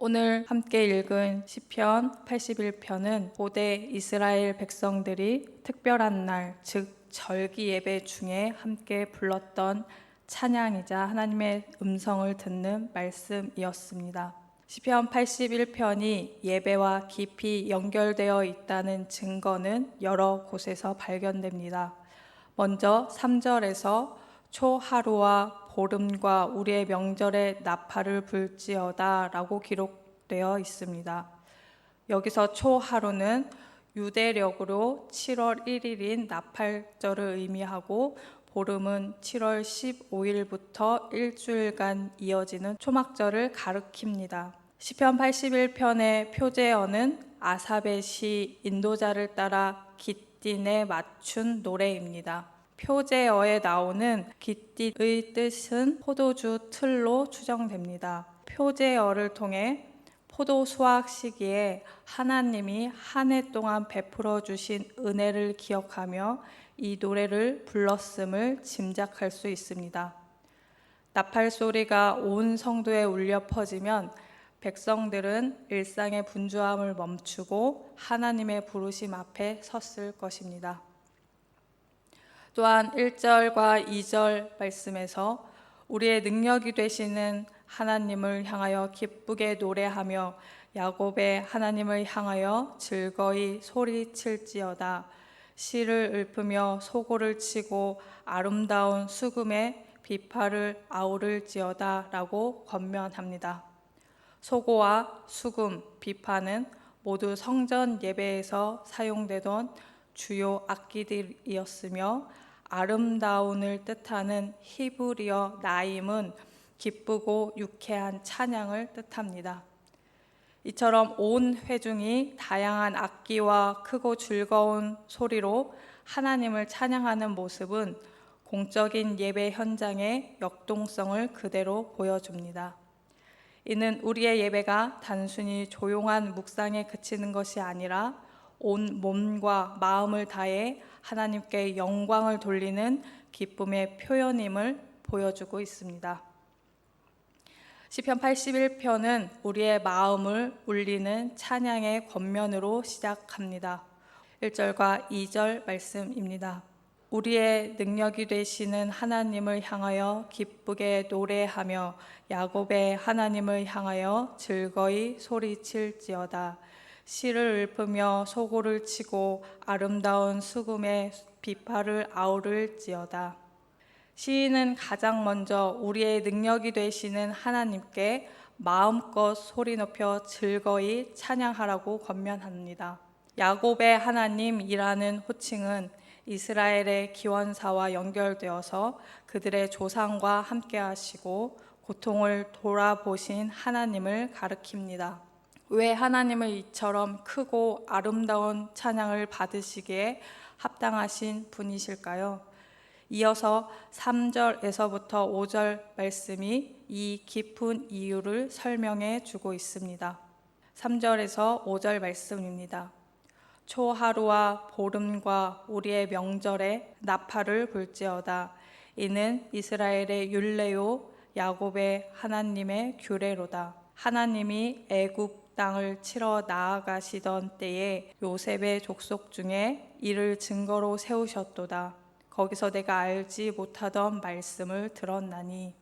오늘 함께 읽은 시편 81편은 고대 이스라엘 백성들이 특별한 날, 즉 절기 예배 중에 함께 불렀던 찬양이자 하나님의 음성을 듣는 말씀이었습니다. 시편 81편이 예배와 깊이 연결되어 있다는 증거는 여러 곳에서 발견됩니다. 먼저 3절에서 초하루와 보름과 우리의 명절에 나팔을 불지어다 라고 기록되어 있습니다. 여기서 초하루는 유대력으로 7월 1일인 나팔절을 의미하고, 보름은 7월 15일부터 일주일간 이어지는 초막절을 가리킵니다. 시편 81편의 표제어는 아삽의 시 인도자를 따라 깃딘에 맞춘 노래입니다. 표제어에 나오는 깃딧의 뜻은 포도주 틀로 추정됩니다. 표제어를 통해 포도 수확 시기에 하나님이 한 해 동안 베풀어 주신 은혜를 기억하며 이 노래를 불렀음을 짐작할 수 있습니다. 나팔 소리가 온 성도에 울려 퍼지면 백성들은 일상의 분주함을 멈추고 하나님의 부르심 앞에 섰을 것입니다. 또한 1절과 2절 말씀에서 우리의 능력이 되시는 하나님을 향하여 기쁘게 노래하며 야곱의 하나님을 향하여 즐거이 소리칠지어다, 시를 읊으며 소고를 치고 아름다운 수금에 비파를 아우를지어다 라고 권면합니다. 소고와 수금, 비파는 모두 성전 예배에서 사용되던 주요 악기들이었으며, 아름다운을 뜻하는 히브리어 나임은 기쁘고 유쾌한 찬양을 뜻합니다. 이처럼 온 회중이 다양한 악기와 크고 즐거운 소리로 하나님을 찬양하는 모습은 공적인 예배 현장의 역동성을 그대로 보여줍니다. 이는 우리의 예배가 단순히 조용한 묵상에 그치는 것이 아니라 온 몸과 마음을 다해 하나님께 영광을 돌리는 기쁨의 표현임을 보여주고 있습니다. 시편 81편은 우리의 마음을 울리는 찬양의 권면으로 시작합니다. 1절과 2절 말씀입니다. 우리의 능력이 되시는 하나님을 향하여 기쁘게 노래하며 야곱의 하나님을 향하여 즐거이 소리칠지어다, 시를 읊으며 소고를 치고 아름다운 수금에 비파를 아우를지어다. 시인은 가장 먼저 우리의 능력이 되시는 하나님께 마음껏 소리 높여 즐거이 찬양하라고 권면합니다. 야곱의 하나님이라는 호칭은 이스라엘의 기원사와 연결되어서 그들의 조상과 함께 하시고 고통을 돌아보신 하나님을 가리킵니다. 왜 하나님을 이처럼 크고 아름다운 찬양을 받으시기에 합당하신 분이실까요? 이어서 3절에서부터 5절 말씀이 이 깊은 이유를 설명해 주고 있습니다. 3절에서 5절 말씀입니다. 초하루와 보름과 우리의 명절에 나팔을 불지어다. 이는 이스라엘의 율례요 야곱의 하나님의 규례로다. 하나님이 애굽 땅을 치러 나아가시던 때에 요셉의 족속 중에 이를 증거로 세우셨도다. 거기서 내가 알지 못하던 말씀을 들었나니.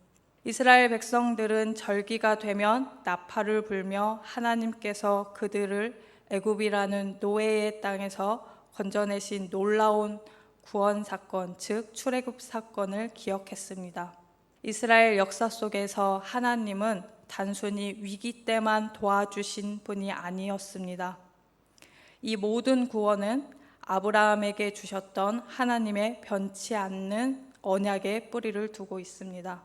이스라엘 백성들은 절기가 되면 나팔을 불며 하나님께서 그들을 애굽이라는 노예의 땅에서 건져내신 놀라운 구원 사건, 즉 출애굽 사건을 기억했습니다. 이스라엘 역사 속에서 하나님은 단순히 위기 때만 도와주신 분이 아니었습니다. 이 모든 구원은 아브라함에게 주셨던 하나님의 변치 않는 언약의 뿌리를 두고 있습니다.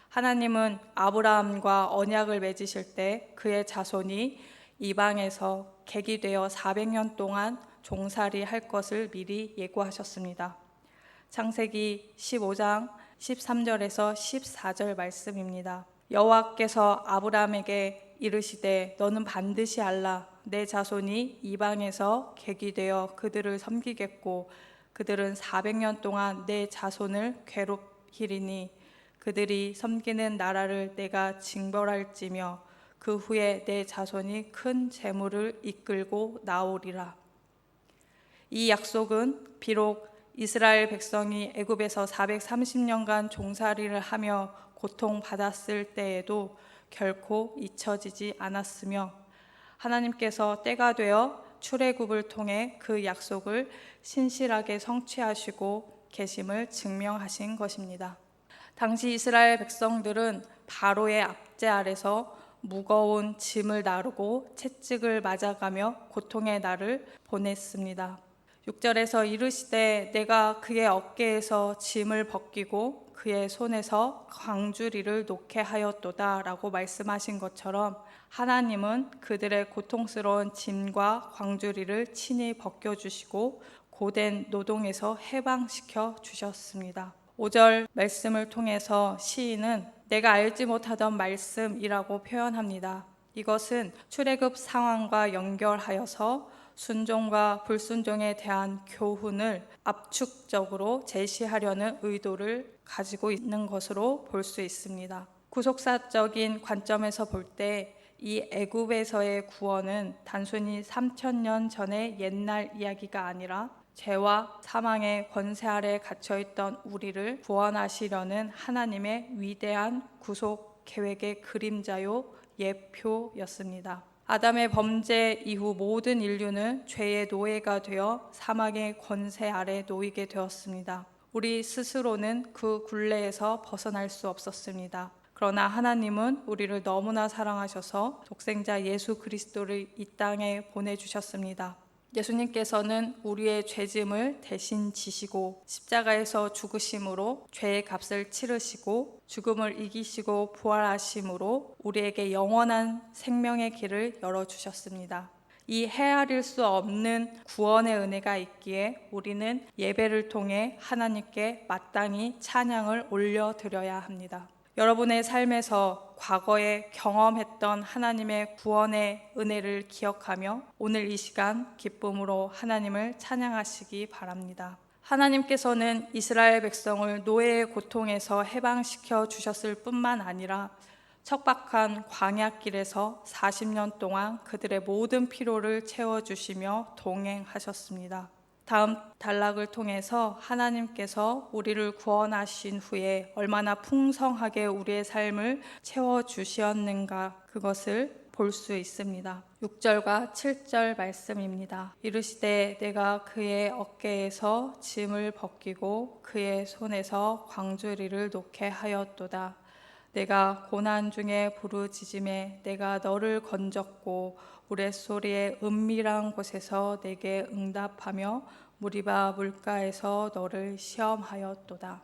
하나님은 아브라함과 언약을 맺으실 때 그의 자손이 이방에서 객이 되어 400년 동안 종살이 할 것을 미리 예고하셨습니다. 창세기 15장 13절에서 14절 말씀입니다. 여호와께서 아브라함에게 이르시되 너는 반드시 알라, 내 자손이 이방에서 객이 되어 그들을 섬기겠고 그들은 400년 동안 내 자손을 괴롭히리니 그들이 섬기는 나라를 내가 징벌할지며 그 후에 내 자손이 큰 재물을 이끌고 나오리라. 이 약속은 비록 이스라엘 백성이 애굽에서 430년간 종살이를 하며 고통받았을 때에도 결코 잊혀지지 않았으며, 하나님께서 때가 되어 출애굽을 통해 그 약속을 신실하게 성취하시고 계심을 증명하신 것입니다. 당시 이스라엘 백성들은 바로의 압제 아래서 무거운 짐을 나르고 채찍을 맞아가며 고통의 날을 보냈습니다. 6절에서 이르시되 내가 그의 어깨에서 짐을 벗기고 그의 손에서 광주리를 놓게 하였도다 라고 말씀하신 것처럼, 하나님은 그들의 고통스러운 짐과 광주리를 친히 벗겨주시고 고된 노동에서 해방시켜 주셨습니다. 5절 말씀을 통해서 시인은 내가 알지 못하던 말씀이라고 표현합니다. 이것은 출애굽 상황과 연결하여서 순종과 불순종에 대한 교훈을 압축적으로 제시하려는 의도를 가지고 있는 것으로 볼 수 있습니다. 구속사적인 관점에서 볼 때 이 애굽에서의 구원은 단순히 3000년 전의 옛날 이야기가 아니라 죄와 사망의 권세 아래 갇혀있던 우리를 구원하시려는 하나님의 위대한 구속 계획의 그림자요 예표였습니다. 아담의 범죄 이후 모든 인류는 죄의 노예가 되어 사망의 권세 아래 놓이게 되었습니다. 우리 스스로는 그 굴레에서 벗어날 수 없었습니다. 그러나 하나님은 우리를 너무나 사랑하셔서 독생자 예수 그리스도를 이 땅에 보내주셨습니다. 예수님께서는 우리의 죄짐을 대신 지시고 십자가에서 죽으심으로 죄의 값을 치르시고 죽음을 이기시고 부활하심으로 우리에게 영원한 생명의 길을 열어주셨습니다. 이 헤아릴 수 없는 구원의 은혜가 있기에 우리는 예배를 통해 하나님께 마땅히 찬양을 올려드려야 합니다. 여러분의 삶에서 과거에 경험했던 하나님의 구원의 은혜를 기억하며 오늘 이 시간 기쁨으로 하나님을 찬양하시기 바랍니다. 하나님께서는 이스라엘 백성을 노예의 고통에서 해방시켜 주셨을 뿐만 아니라 척박한 광야길에서 40년 동안 그들의 모든 필요를 채워주시며 동행하셨습니다. 다음 단락을 통해서 하나님께서 우리를 구원하신 후에 얼마나 풍성하게 우리의 삶을 채워주셨는가, 그것을 볼 수 있습니다. 6절과 7절 말씀입니다. 이르시되 내가 그의 어깨에서 짐을 벗기고 그의 손에서 광주리를 놓게 하였도다. 내가 고난 중에 부르짖음에 내가 너를 건졌고 우레소리의 은밀한 곳에서 내게 응답하며 무리바 물가에서 너를 시험하였도다.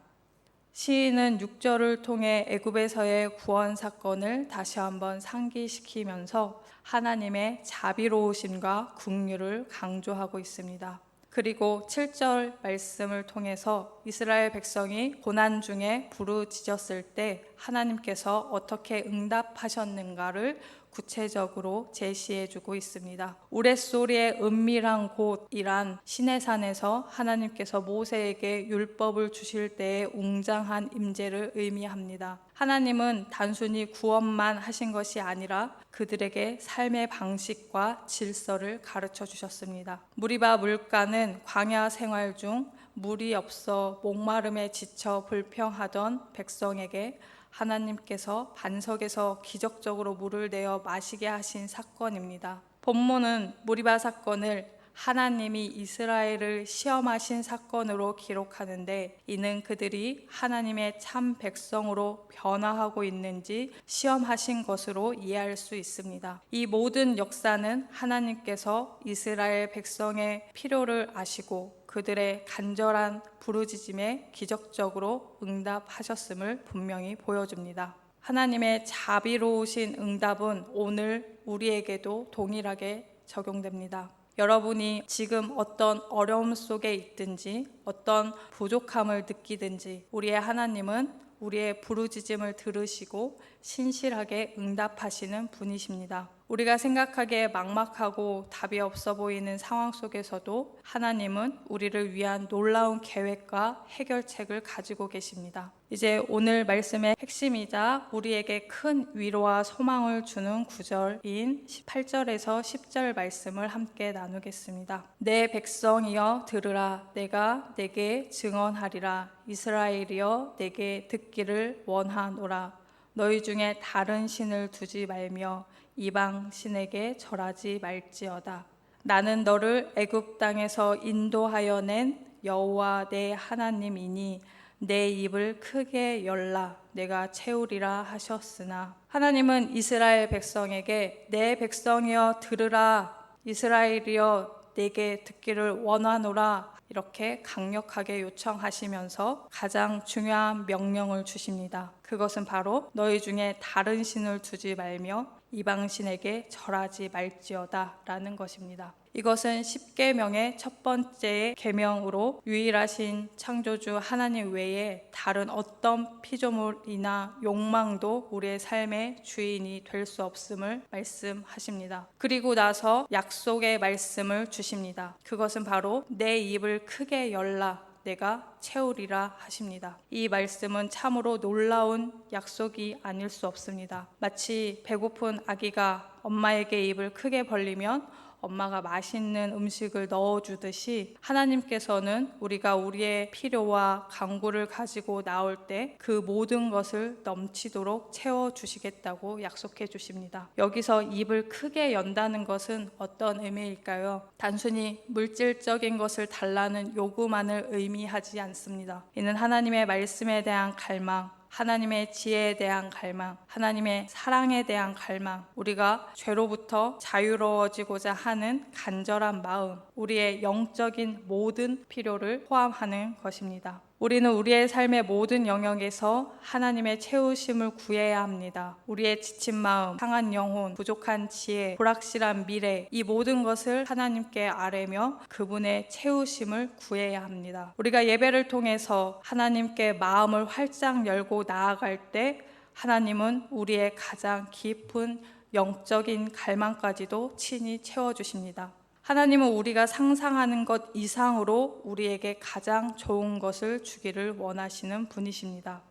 시인은 6절을 통해 애굽에서의 구원 사건을 다시 한번 상기시키면서 하나님의 자비로우심과 긍휼을 강조하고 있습니다. 그리고 7절 말씀을 통해서 이스라엘 백성이 고난 중에 부르짖었을 때 하나님께서 어떻게 응답하셨는가를 구체적으로 제시해주고 있습니다. 우레소리의 은밀한 곳이란 시내산에서 하나님께서 모세에게 율법을 주실 때의 웅장한 임재를 의미합니다. 하나님은 단순히 구원만 하신 것이 아니라 그들에게 삶의 방식과 질서를 가르쳐 주셨습니다. 무리바 물가는 광야 생활 중 물이 없어 목마름에 지쳐 불평하던 백성에게 하나님께서 반석에서 기적적으로 물을 내어 마시게 하신 사건입니다. 본문은 무리바 사건을 하나님이 이스라엘을 시험하신 사건으로 기록하는데, 이는 그들이 하나님의 참 백성으로 변화하고 있는지 시험하신 것으로 이해할 수 있습니다. 이 모든 역사는 하나님께서 이스라엘 백성의 필요를 아시고 그들의 간절한 부르짖음에 기적적으로 응답하셨음을 분명히 보여줍니다. 하나님의 자비로우신 응답은 오늘 우리에게도 동일하게 적용됩니다. 여러분이 지금 어떤 어려움 속에 있든지 어떤 부족함을 느끼든지 우리의 하나님은 우리의 부르짖음을 들으시고 신실하게 응답하시는 분이십니다. 우리가 생각하기에 막막하고 답이 없어 보이는 상황 속에서도 하나님은 우리를 위한 놀라운 계획과 해결책을 가지고 계십니다. 이제 오늘 말씀의 핵심이자 우리에게 큰 위로와 소망을 주는 구절인 8절에서 10절 말씀을 함께 나누겠습니다. 내 백성이여 들으라. 내가 내게 증언하리라. 이스라엘이여 내게 듣기를 원하노라. 너희 중에 다른 신을 두지 말며 이방 신에게 절하지 말지어다. 나는 너를 애굽 땅에서 인도하여 낸 여호와 내 하나님이니 내 입을 크게 열라. 내가 채우리라 하셨으나, 하나님은 이스라엘 백성에게 내 백성이여 들으라. 이스라엘이여 내게 듣기를 원하노라. 이렇게 강력하게 요청하시면서 가장 중요한 명령을 주십니다. 그것은 바로 너희 중에 다른 신을 두지 말며 이방신에게 절하지 말지어다 라는 것입니다. 이것은 십계명의 첫 번째 계명으로 유일하신 창조주 하나님 외에 다른 어떤 피조물이나 욕망도 우리의 삶의 주인이 될 수 없음을 말씀하십니다. 그리고 나서 약속의 말씀을 주십니다. 그것은 바로 내 입을 크게 열라. 내가 채우리라 하십니다. 이 말씀은 참으로 놀라운 약속이 아닐 수 없습니다. 마치 배고픈 아기가 엄마에게 입을 크게 벌리면 엄마가 맛있는 음식을 넣어주듯이 하나님께서는 우리가 우리의 필요와 간구를 가지고 나올 때 그 모든 것을 넘치도록 채워주시겠다고 약속해 주십니다. 여기서 입을 크게 연다는 것은 어떤 의미일까요? 단순히 물질적인 것을 달라는 요구만을 의미하지 않습니다. 이는 하나님의 말씀에 대한 갈망, 하나님의 지혜에 대한 갈망, 하나님의 사랑에 대한 갈망, 우리가 죄로부터 자유로워지고자 하는 간절한 마음, 우리의 영적인 모든 필요를 포함하는 것입니다. 우리는 우리의 삶의 모든 영역에서 하나님의 채우심을 구해야 합니다. 우리의 지친 마음, 상한 영혼, 부족한 지혜, 불확실한 미래, 이 모든 것을 하나님께 아뢰며 그분의 채우심을 구해야 합니다. 우리가 예배를 통해서 하나님께 마음을 활짝 열고 나아갈 때 하나님은 우리의 가장 깊은 영적인 갈망까지도 친히 채워주십니다. 하나님은 우리가 상상하는 것 이상으로 우리에게 가장 좋은 것을 주기를 원하시는 분이십니다.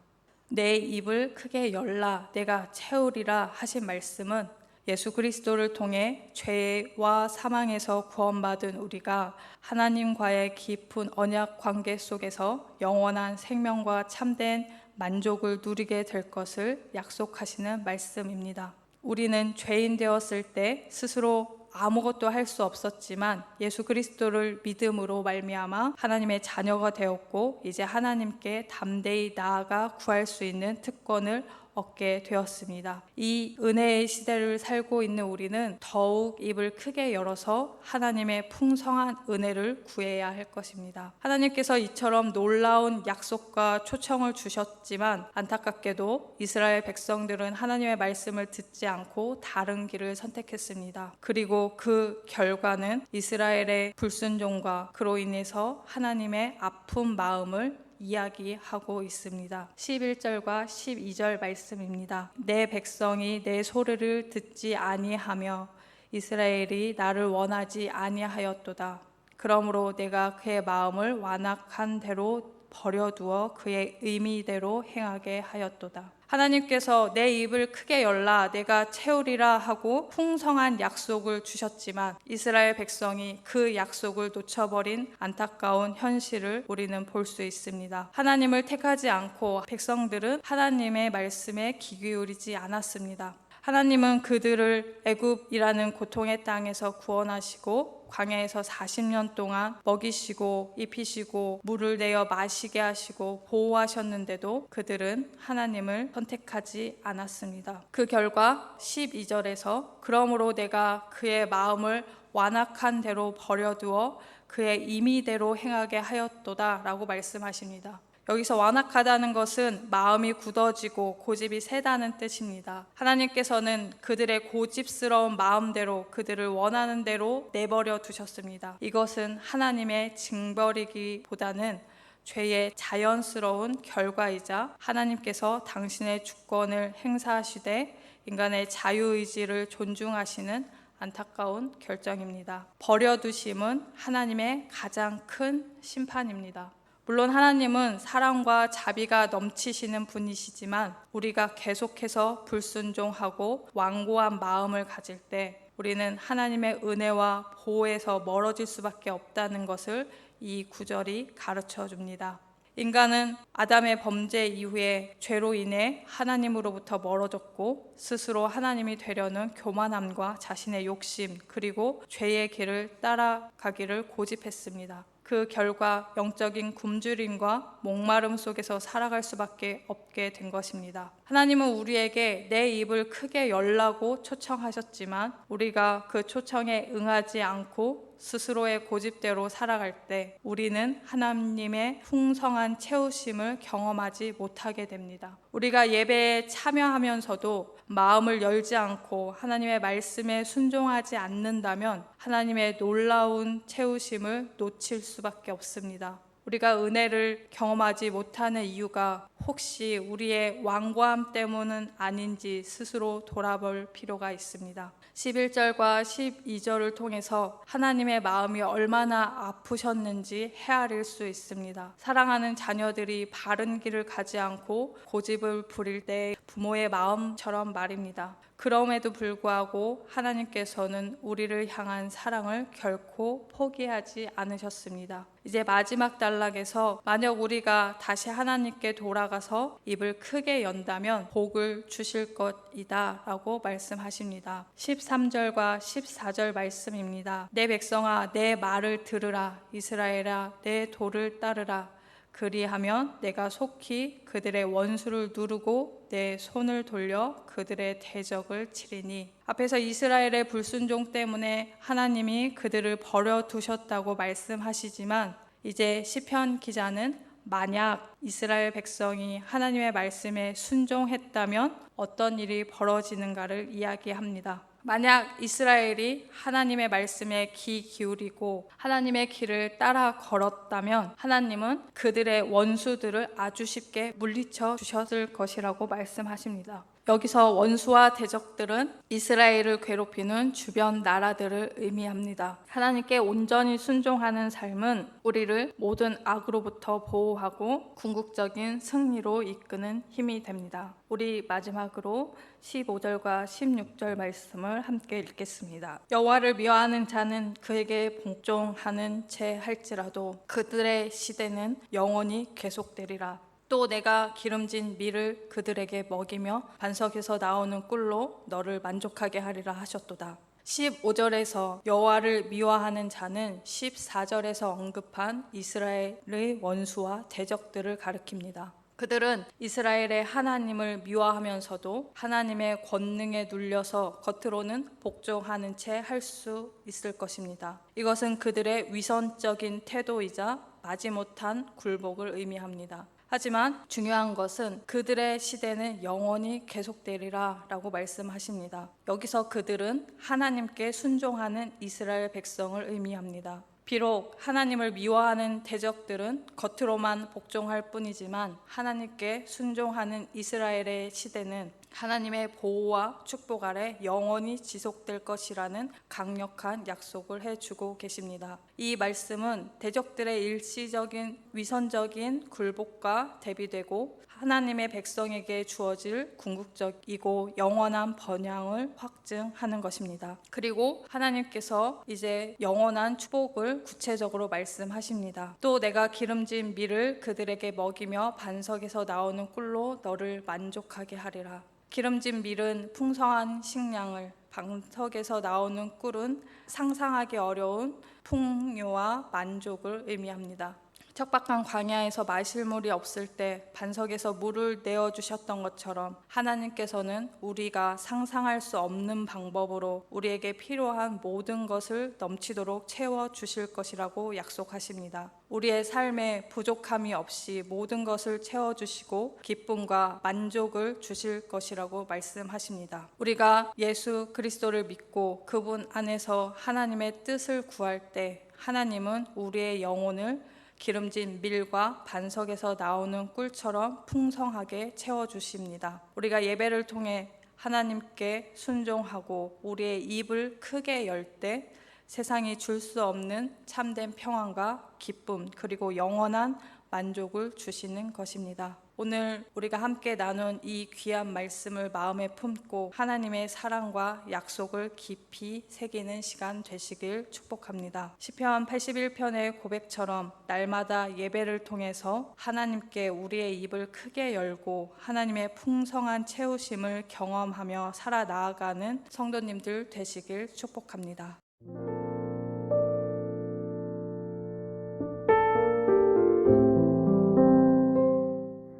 내 입을 크게 열라. 내가 채우리라 하신 말씀은 예수 그리스도를 통해 죄와 사망에서 구원받은 우리가 하나님과의 깊은 언약 관계 속에서 영원한 생명과 참된 만족을 누리게 될 것을 약속하시는 말씀입니다. 우리는 죄인 되었을 때 스스로 아무것도 할 수 없었지만 예수 그리스도를 믿음으로 말미암아 하나님의 자녀가 되었고 이제 하나님께 담대히 나아가 구할 수 있는 특권을 얻게 되었습니다. 이 은혜의 시대를 살고 있는 우리는 더욱 입을 크게 열어서 하나님의 풍성한 은혜를 구해야 할 것입니다. 하나님께서 이처럼 놀라운 약속과 초청을 주셨지만 안타깝게도 이스라엘 백성들은 하나님의 말씀을 듣지 않고 다른 길을 선택했습니다. 그리고 그 결과는 이스라엘의 불순종과 그로 인해서 하나님의 아픈 마음을 이야기하고 있습니다. 11절과 12절 말씀입니다. 내 백성이 내 소리를 듣지 아니하며 이스라엘이 나를 원하지 아니하였도다. 그러므로 내가 그의 마음을 완악한 대로 버려두어 그의 의미대로 행하게 하였도다. 하나님께서 내 입을 크게 열라 내가 채우리라 하고 풍성한 약속을 주셨지만 이스라엘 백성이 그 약속을 놓쳐버린 안타까운 현실을 우리는 볼 수 있습니다. 하나님을 택하지 않고 백성들은 하나님의 말씀에 귀 기울이지 않았습니다. 하나님은 그들을 애굽이라는 고통의 땅에서 구원하시고 광야에서 40년 동안 먹이시고 입히시고 물을 내어 마시게 하시고 보호하셨는데도 그들은 하나님을 선택하지 않았습니다. 그 결과 12절에서 그러므로 내가 그의 마음을 완악한 대로 버려두어 그의 임의대로 행하게 하였도다 라고 말씀하십니다. 여기서 완악하다는 것은 마음이 굳어지고 고집이 세다는 뜻입니다. 하나님께서는 그들의 고집스러운 마음대로 그들을 원하는 대로 내버려 두셨습니다. 이것은 하나님의 징벌이기보다는 죄의 자연스러운 결과이자 하나님께서 당신의 주권을 행사하시되 인간의 자유의지를 존중하시는 안타까운 결정입니다. 버려두심은 하나님의 가장 큰 심판입니다. 물론 하나님은 사랑과 자비가 넘치시는 분이시지만 우리가 계속해서 불순종하고 완고한 마음을 가질 때 우리는 하나님의 은혜와 보호에서 멀어질 수밖에 없다는 것을 이 구절이 가르쳐 줍니다. 인간은 아담의 범죄 이후에 죄로 인해 하나님으로부터 멀어졌고 스스로 하나님이 되려는 교만함과 자신의 욕심 그리고 죄의 길을 따라가기를 고집했습니다. 그 결과 영적인 굶주림과 목마름 속에서 살아갈 수밖에 없게 된 것입니다. 하나님은 우리에게 내 입을 크게 열라고 초청하셨지만 우리가 그 초청에 응하지 않고 스스로의 고집대로 살아갈 때 우리는 하나님의 풍성한 채우심을 경험하지 못하게 됩니다. 우리가 예배에 참여하면서도 마음을 열지 않고 하나님의 말씀에 순종하지 않는다면 하나님의 놀라운 채우심을 놓칠 수밖에 없습니다. 우리가 은혜를 경험하지 못하는 이유가 혹시 우리의 완고함 때문은 아닌지 스스로 돌아볼 필요가 있습니다. 11절과 12절을 통해서 하나님의 마음이 얼마나 아프셨는지 헤아릴 수 있습니다. 사랑하는 자녀들이 바른 길을 가지 않고 고집을 부릴 때 부모의 마음처럼 말입니다. 그럼에도 불구하고 하나님께서는 우리를 향한 사랑을 결코 포기하지 않으셨습니다. 이제 마지막 단락에서 만약 우리가 다시 하나님께 돌아가서 입을 크게 연다면 복을 주실 것이다 라고 말씀하십니다. 13절과 14절 말씀입니다. 내 백성아 내 말을 들으라. 이스라엘아 내 도를 따르라. 그리하면 내가 속히 그들의 원수를 누르고 내 손을 돌려 그들의 대적을 치리니. 앞에서 이스라엘의 불순종 때문에 하나님이 그들을 버려두셨다고 말씀하시지만 이제 시편 기자는 만약 이스라엘 백성이 하나님의 말씀에 순종했다면 어떤 일이 벌어지는가를 이야기합니다. 만약 이스라엘이 하나님의 말씀에 귀 기울이고 하나님의 길을 따라 걸었다면 하나님은 그들의 원수들을 아주 쉽게 물리쳐 주셨을 것이라고 말씀하십니다. 여기서 원수와 대적들은 이스라엘을 괴롭히는 주변 나라들을 의미합니다. 하나님께 온전히 순종하는 삶은 우리를 모든 악으로부터 보호하고 궁극적인 승리로 이끄는 힘이 됩니다. 우리 마지막으로 15절과 16절 말씀을 함께 읽겠습니다. 여호와를 미워하는 자는 그에게 복종하는 채 할지라도 그들의 시대는 영원히 계속되리라. 또 내가 기름진 밀을 그들에게 먹이며 반석에서 나오는 꿀로 너를 만족하게 하리라 하셨도다. 15절에서 여호와를 미워하는 자는 14절에서 언급한 이스라엘의 원수와 대적들을 가리킵니다. 그들은 이스라엘의 하나님을 미워하면서도 하나님의 권능에 눌려서 겉으로는 복종하는 채 할 수 있을 것입니다. 이것은 그들의 위선적인 태도이자 마지못한 굴복을 의미합니다. 하지만 중요한 것은 그들의 시대는 영원히 계속되리라 라고 말씀하십니다. 여기서 그들은 하나님께 순종하는 이스라엘 백성을 의미합니다. 비록 하나님을 미워하는 대적들은 겉으로만 복종할 뿐이지만 하나님께 순종하는 이스라엘의 시대는 하나님의 보호와 축복 아래 영원히 지속될 것이라는 강력한 약속을 해주고 계십니다. 이 말씀은 대적들의 일시적인 위선적인 굴복과 대비되고 하나님의 백성에게 주어질 궁극적이고 영원한 번영을 확증하는 것입니다. 그리고 하나님께서 이제 영원한 축복을 구체적으로 말씀하십니다. 또 내가 기름진 밀을 그들에게 먹이며 반석에서 나오는 꿀로 너를 만족하게 하리라. 기름진 밀은 풍성한 식량을, 반석에서 나오는 꿀은 상상하기 어려운 풍요와 만족을 의미합니다. 척박한 광야에서 마실 물이 없을 때 반석에서 물을 내어주셨던 것처럼 하나님께서는 우리가 상상할 수 없는 방법으로 우리에게 필요한 모든 것을 넘치도록 채워주실 것이라고 약속하십니다. 우리의 삶에 부족함이 없이 모든 것을 채워주시고 기쁨과 만족을 주실 것이라고 말씀하십니다. 우리가 예수 그리스도를 믿고 그분 안에서 하나님의 뜻을 구할 때 하나님은 우리의 영혼을 기름진 밀과 반석에서 나오는 꿀처럼 풍성하게 채워주십니다. 우리가 예배를 통해 하나님께 순종하고 우리의 입을 크게 열 때 세상이 줄 수 없는 참된 평안과 기쁨 그리고 영원한 만족을 주시는 것입니다. 오늘 우리가 함께 나눈 이 귀한 말씀을 마음에 품고 하나님의 사랑과 약속을 깊이 새기는 시간 되시길 축복합니다. 시편 81편의 고백처럼 날마다 예배를 통해서 하나님께 우리의 입을 크게 열고 하나님의 풍성한 채우심을 경험하며 살아나아가는 성도님들 되시길 축복합니다.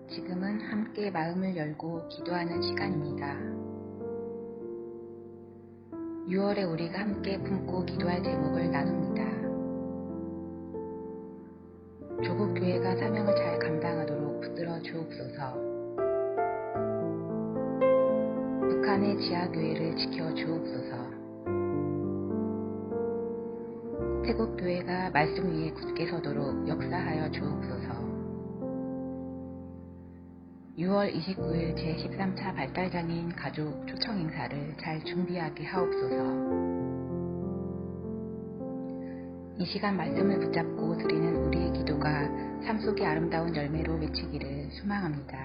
지금은 함께 마음을 열고 기도하는 시간입니다. 6월에 우리가 함께 품고 기도할 제목을 나눕니다. 조국 교회가 사명을 잘 감당하도록 붙들어 주옵소서. 북한의 지하교회를 지켜 주옵소서. 태국 교회가 말씀 위에 굳게 서도록 역사하여 주옵소서. 6월 29일 제13차 발달장애인 가족 초청 행사를 잘 준비하게 하옵소서. 이 시간 말씀을 붙잡고 드리는 우리의 기도가 삶 속의 아름다운 열매로 맺히기를 소망합니다.